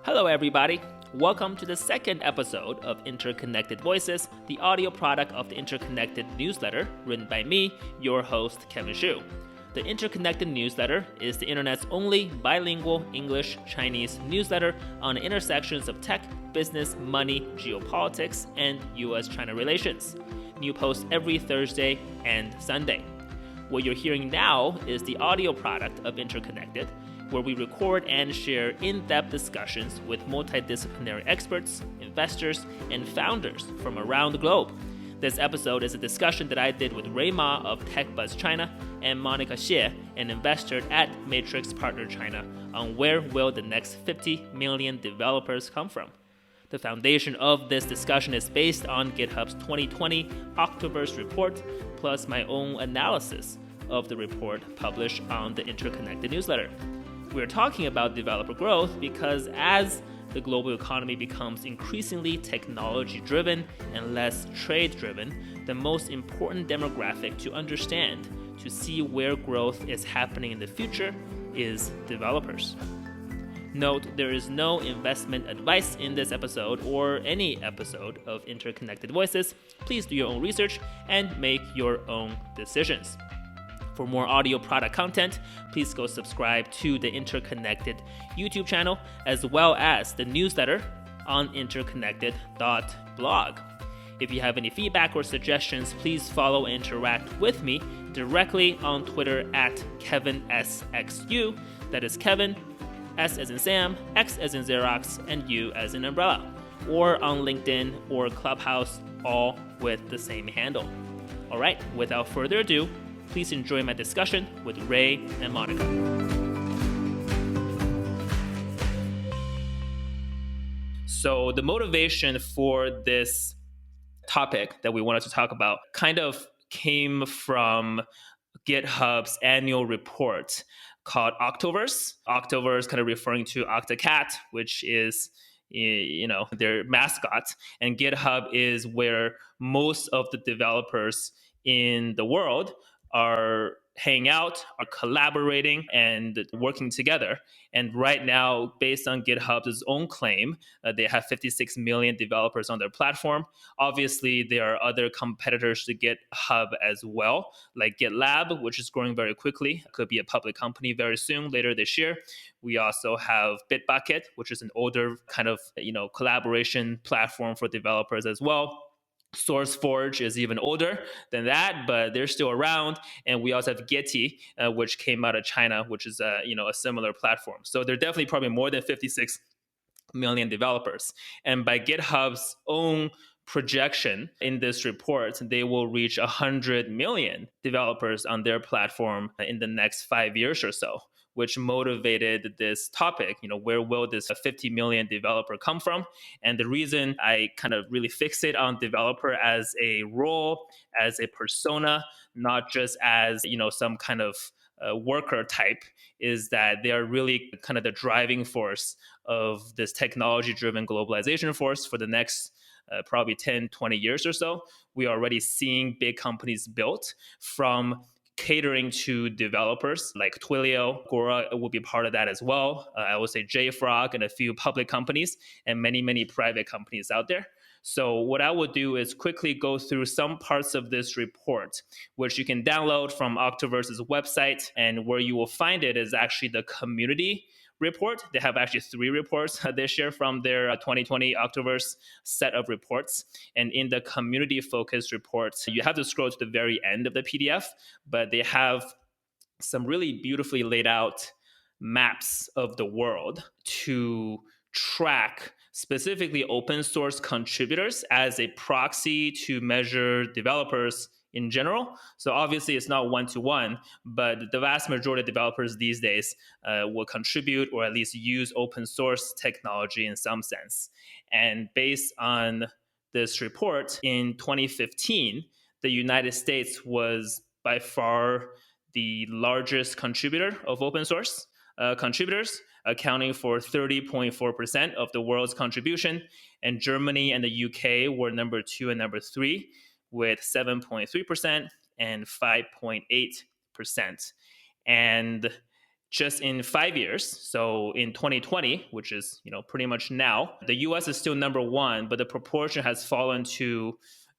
Hello, everybody. Welcome to the second episode of Interconnected Voices, the audio product of the Interconnected newsletter, written by me, your host, Kevin Xu. The Interconnected newsletter is the internet's only bilingual English-Chinese newsletter on the intersections of tech, business, money, geopolitics, and U.S.-China relations. New posts every Thursday and Sunday. What you're hearing now is the audio product of Interconnected, where we record and share in-depth discussions with multidisciplinary experts, investors, and founders from around the globe. This episode is a discussion that I did with Ray Ma of TechBuzz China and Monica Xie, an investor at Matrix Partner China, on where will the next 50 million developers come from. The foundation of this discussion is based on GitHub's 2020 Octoverse report, plus my own analysis of the report published on the Interconnected newsletter. We're talking about developer growth because as the global economy becomes increasingly technology-driven and less trade-driven, the most important demographic to understand to see where growth is happening in the future is developers. Note, there is no investment advice in this episode or any episode of Interconnected Voices. Please do your own research and make your own decisions. For more audio product content, please go subscribe to the Interconnected YouTube channel as well as the newsletter on Interconnected.blog. If you have any feedback or suggestions, please follow and interact with me directly on Twitter at KevinSXU. That is Kevin, S as in Sam, X as in Xerox, and U as in umbrella. Or on LinkedIn or Clubhouse, all with the same handle. All right, without further ado, please enjoy my discussion with Ray and Monica. So the motivation for this topic that we wanted to talk about kind of came from GitHub's annual report called Octoverse. Octoverse kind of referring to Octocat, which is their mascot. And GitHub is where most of the developers in the world are hanging out, are collaborating, and working together. And right now, based on GitHub's own claim, they have 56 million developers on their platform. Obviously, there are other competitors to GitHub as well, like GitLab, which is growing very quickly. Could be a public company very soon, later this year. We also have Bitbucket, which is an older kind of collaboration platform for developers as well. SourceForge is even older than that, but they're still around. And we also have Getty, which came out of China, which is a similar platform. So there are definitely probably more than 56 million developers. And by GitHub's own projection in this report, they will reach 100 million developers on their platform in the next 5 years or so, which motivated this topic, where will this 50 million developer come from? And the reason I kind of really fixate on developer as a role, as a persona, not just as, some kind of worker type, is that they are really kind of the driving force of this technology-driven globalization force for the next probably 10, 20 years or so. We are already seeing big companies built from catering to developers like Twilio. Agora will be part of that as well. I would say JFrog and a few public companies and many, many private companies out there. So what I will do is quickly go through some parts of this report, which you can download from Octoverse's website. And where you will find it is actually the community report. They have actually 3 reports this year from their 2020 Octoverse set of reports. And in the community-focused reports, you have to scroll to the very end of the PDF, but they have some really beautifully laid out maps of the world to track specifically open source contributors as a proxy to measure developers in general. So obviously it's not one-to-one, but the vast majority of developers these days will contribute or at least use open source technology in some sense. And based on this report, in 2015, the United States was by far the largest contributor of open source contributors, accounting for 30.4% of the world's contribution. And Germany and the UK were number 2 and number 3 with 7.3% and 5.8%. And just in 5 years, so in 2020, which is pretty much now, the US is still number one, but the proportion has fallen to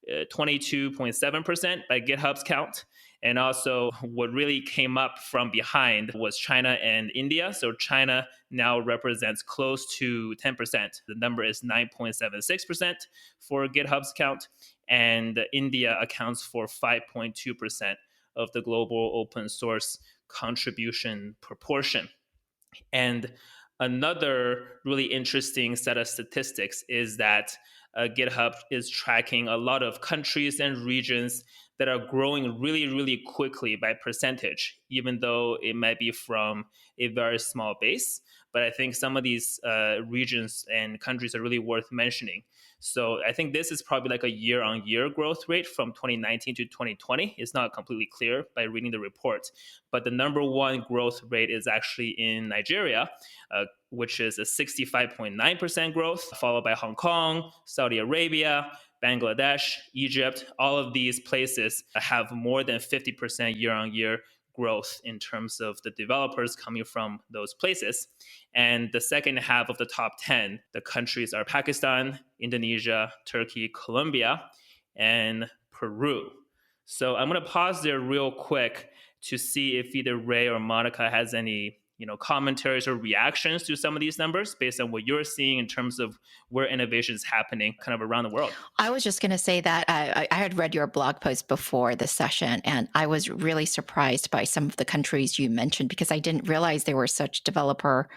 22.7% by GitHub's count. And also what really came up from behind was China and India. So China now represents close to 10%. The number is 9.76% for GitHub's count. And India accounts for 5.2% of the global open source contribution proportion. And another really interesting set of statistics is that GitHub is tracking a lot of countries and regions that are growing really, really quickly by percentage, even though it might be from a very small base. But I think some of these regions and countries are really worth mentioning. So I think this is probably like a year-on-year growth rate from 2019 to 2020. It's not completely clear by reading the report. But the number one growth rate is actually in Nigeria, which is a 65.9% growth, followed by Hong Kong, Saudi Arabia, Bangladesh, Egypt. All of these places have more than 50% year-on-year growth in terms of the developers coming from those places. And the second half of the top 10, the countries are Pakistan, Indonesia, Turkey, Colombia, and Peru. So I'm going to pause there real quick to see if either Ray or Monica has any commentaries or reactions to some of these numbers based on what you're seeing in terms of where innovation is happening kind of around the world. I was just going to say that I had read your blog post before the session, and I was really surprised by some of the countries you mentioned because I didn't realize there were such developer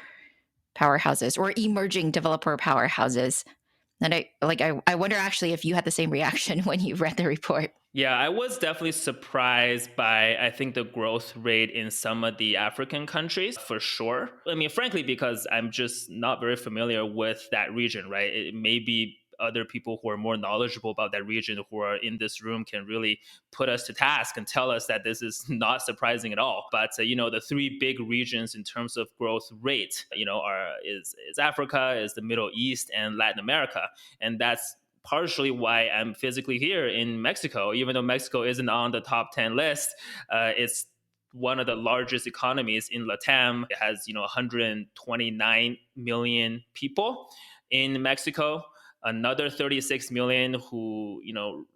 powerhouses or emerging developer powerhouses. And I wonder actually if you had the same reaction when you read the report. Yeah, I was definitely surprised by, I think, the growth rate in some of the African countries, for sure. I mean, frankly, because I'm just not very familiar with that region, right? It may be other people who are more knowledgeable about that region who are in this room can really put us to task and tell us that this is not surprising at all. But, the three big regions in terms of growth rate, is Africa, is the Middle East, and Latin America. And that's partially why I'm physically here in Mexico, even though Mexico isn't on the top 10 list. It's one of the largest economies in LATAM. It has, 129 million people in Mexico. Another 36 million who,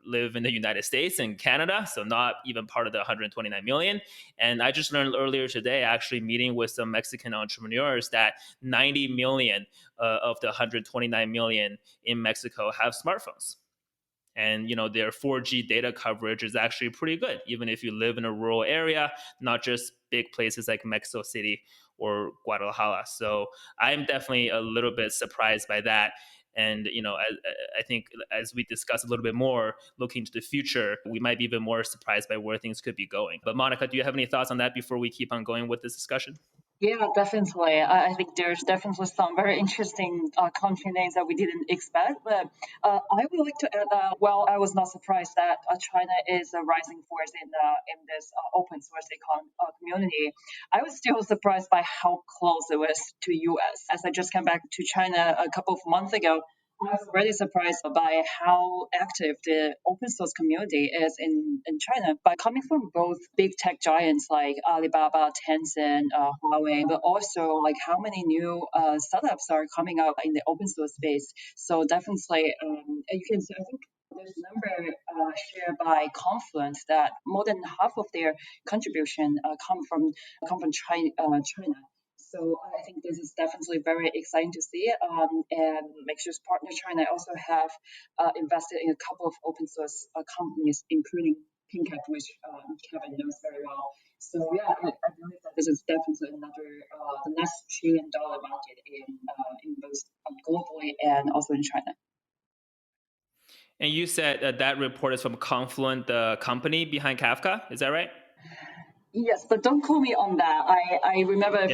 live in the United States and Canada, so not even part of the 129 million. And I just learned earlier today, actually meeting with some Mexican entrepreneurs, that 90 million of the 129 million in Mexico have smartphones. And, their 4G data coverage is actually pretty good, even if you live in a rural area, not just big places like Mexico City or Guadalajara. So I'm definitely a little bit surprised by that. And, I think as we discuss a little bit more, looking to the future, we might be even more surprised by where things could be going. But Monica, do you have any thoughts on that before we keep on going with this discussion? Yeah, definitely. I think there's definitely some very interesting country names that we didn't expect. But I would like to add that, I was not surprised that China is a rising force in this open source community. I was still surprised by how close it was to US. As I just came back to China a couple of months ago, I was really surprised by how active the open source community is in China, by coming from both big tech giants like Alibaba, Tencent, Huawei, but also like how many new startups are coming up in the open source space. So definitely, you can see, I think there's a number shared by Confluent that more than half of their contribution come from China. So I think this is definitely very exciting to see. And Mixture's partner China also have invested in a couple of open source companies, including Pinkett, which Kevin knows very well. So yeah, I believe that this is definitely another the next $1 trillion market in both globally and also in China. And you said that report is from Confluent, the company behind Kafka. Is that right? Yes, but don't quote me on that. I remember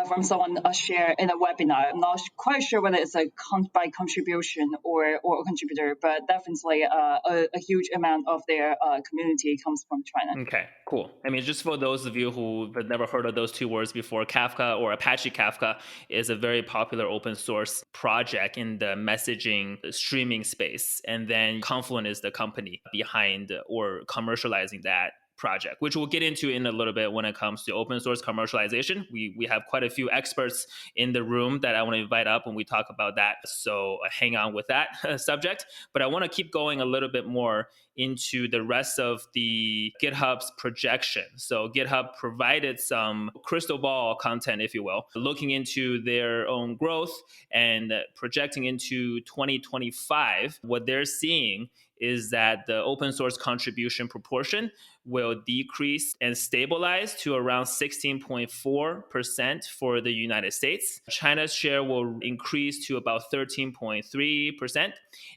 from someone share in a webinar. I'm not quite sure whether it's by contribution or a contributor, but definitely a huge amount of their community comes from China. Okay, cool. I mean, just for those of you who have never heard of those two words before, Kafka or Apache Kafka is a very popular open source project in the messaging streaming space. And then Confluent is the company behind or commercializing that project, which we'll get into in a little bit when it comes to open source commercialization. We have quite a few experts in the room that I want to invite up when we talk about that. So hang on with that subject. But I want to keep going a little bit more into the rest of the GitHub's projection. So GitHub provided some crystal ball content, if you will, looking into their own growth and projecting into 2025. What they're seeing is that the open source contribution proportion will decrease and stabilize to around 16.4% for the United States. China's share will increase to about 13.3%,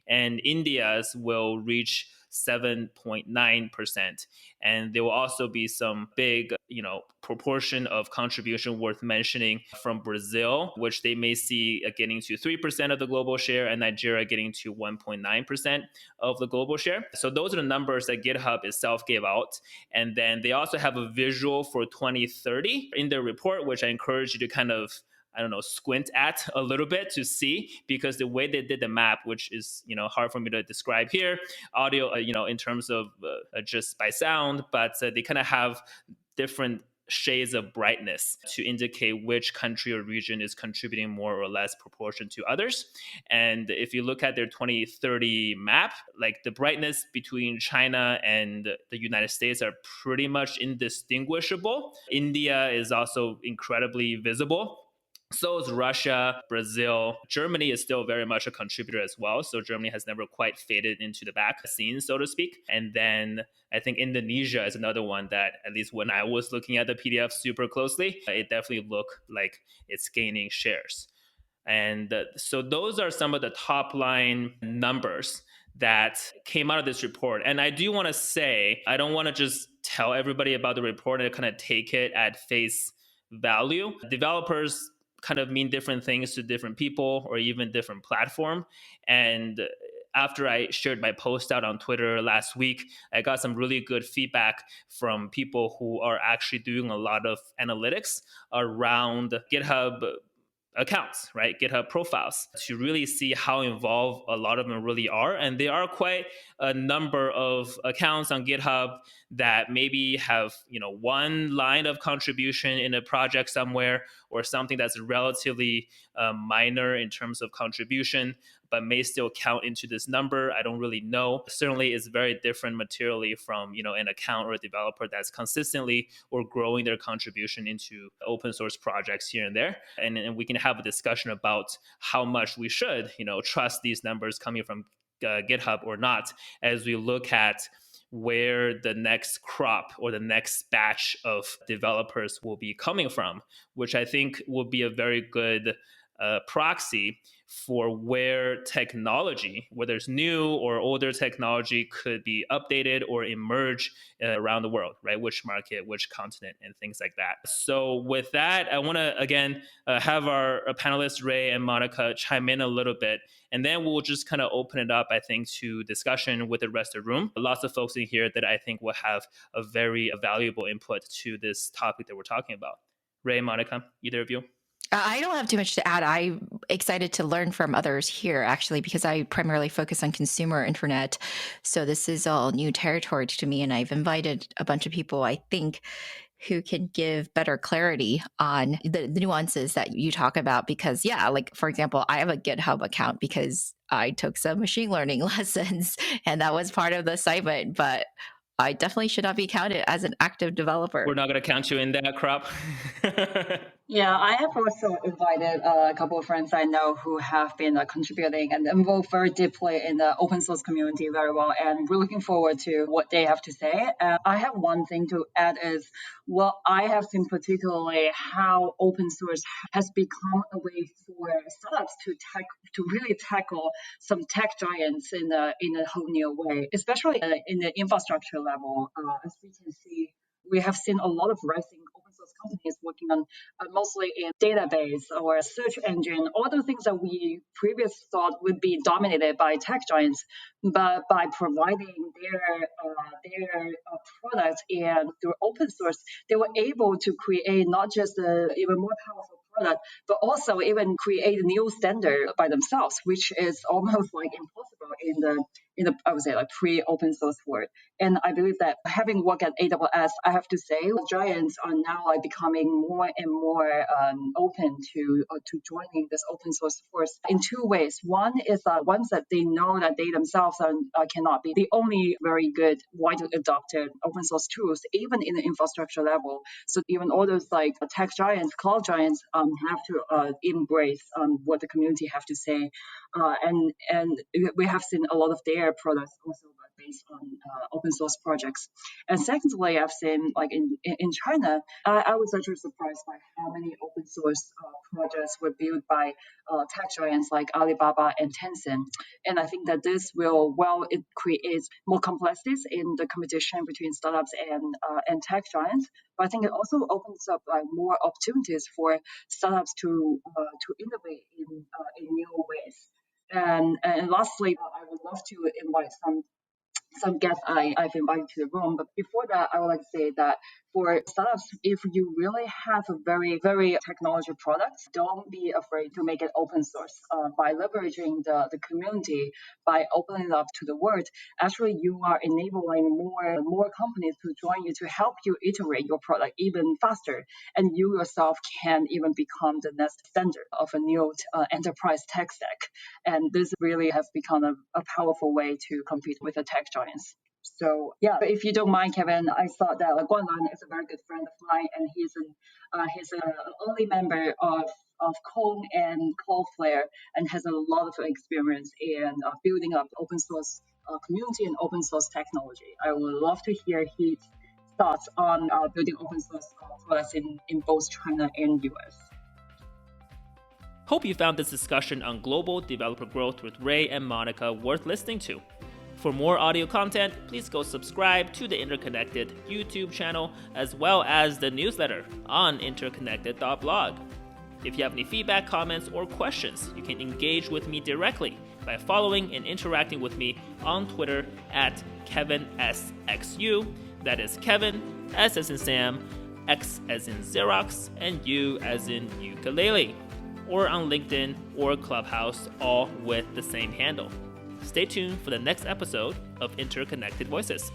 and India's will reach 7.9%. And there will also be some big, proportion of contribution worth mentioning from Brazil, which they may see getting to 3% of the global share, and Nigeria getting to 1.9% of the global share. So those are the numbers that GitHub itself gave out. And then they also have a visual for 2030 in their report, which I encourage you to kind of squint at a little bit to see, because the way they did the map, which is, hard for me to describe here, audio, in terms of just by sound, but they kind of have different shades of brightness to indicate which country or region is contributing more or less proportion to others. And if you look at their 2030 map, like the brightness between China and the United States are pretty much indistinguishable. India is also incredibly visible. So is Russia, Brazil. Germany is still very much a contributor as well. So Germany has never quite faded into the back scene, so to speak. And then I think Indonesia is another one that, at least when I was looking at the PDF super closely, it definitely looked like it's gaining shares. And so those are some of the top line numbers that came out of this report. And I do want to say, I don't want to just tell everybody about the report and kind of take it at face value. Developers kind of mean different things to different people or even different platform. And after I shared my post out on Twitter last week, I got some really good feedback from people who are actually doing a lot of analytics around GitHub accounts, right? GitHub profiles, to really see how involved a lot of them really are. And there are quite a number of accounts on GitHub that maybe have, one line of contribution in a project somewhere, or something that's relatively minor in terms of contribution, but may still count into this number. I don't really know. Certainly it's very different materially from, an account or a developer that's consistently or growing their contribution into open source projects here and there. And we can have a discussion about how much we should, trust these numbers coming from GitHub or not, as we look at where the next crop or the next batch of developers will be coming from, which I think will be a very good proxy for where technology, whether it's new or older technology, could be updated or emerge around the world, right? Which market, which continent, and things like that. So with that, I want to, again, have our panelists, Ray and Monica, chime in a little bit. And then we'll just kind of open it up, I think, to discussion with the rest of the room. Lots of folks in here that I think will have a very valuable input to this topic that we're talking about. Ray, Monica, either of you? I don't have too much to add. I'm excited to learn from others here, actually, because I primarily focus on consumer internet. So this is all new territory to me. And I've invited a bunch of people, I think, who can give better clarity on the nuances that you talk about. Because, like, for example, I have a GitHub account because I took some machine learning lessons, and that was part of the assignment. But I definitely should not be counted as an active developer. We're not going to count you in that crop. Yeah, I have also invited a couple of friends I know who have been contributing and involved very deeply in the open source community very well, and we're looking forward to what they have to say. I have one thing to add is, well, I have seen particularly how open source has become a way for startups to really tackle some tech giants in a whole new way, especially in the infrastructure level. As we can see, we have seen a lot of rising open source companies working on mostly in database or search engine, all the things that we previously thought would be dominated by tech giants. But by providing their products and through open source, they were able to create not just an even more powerful product, but also even create a new standard by themselves, which is almost like impossible in the I would say like pre-open source world. And I believe that having worked at AWS, I have to say giants are now like becoming more and more open to joining this open source force in two ways. One is once that they know that they themselves cannot be the only very good widely adopted open source tools, even in the infrastructure level. So even all those like tech giants, cloud giants have to embrace what the community have to say. And we have seen a lot of their products also based on open source projects. And secondly, I've seen like in China, I was actually surprised by how many open source projects were built by tech giants like Alibaba and Tencent. And I think that this will, it creates more complexities in the competition between startups and tech giants. But I think it also opens up like more opportunities for startups to innovate in new ways. And lastly, I would love to invite some guests I've invited to the room. But before that, I would like to say that for startups, if you really have a very, very technology products, don't be afraid to make it open source. By leveraging the community, by opening it up to the world, actually you are enabling more companies to join you to help you iterate your product even faster. And you yourself can even become the next standard of a new enterprise tech stack. And this really has become a powerful way to compete with the tech giants. So yeah, if you don't mind, Kevin, I thought that Guanlan is a very good friend of mine, and he's an early member of Kong and Cloudflare, and has a lot of experience in building up open source community and open source technology. I would love to hear his thoughts on building open source products in both China and US. Hope you found this discussion on global developer growth with Ray and Monica worth listening to. For more audio content, please go subscribe to the Interconnected YouTube channel as well as the newsletter on Interconnected.blog. If you have any feedback, comments, or questions, you can engage with me directly by following and interacting with me on Twitter at KevinSXU. That is Kevin, S as in Sam, X as in Xerox, and U as in ukulele. Or on LinkedIn or Clubhouse, all with the same handle. Stay tuned for the next episode of Interconnected Voices.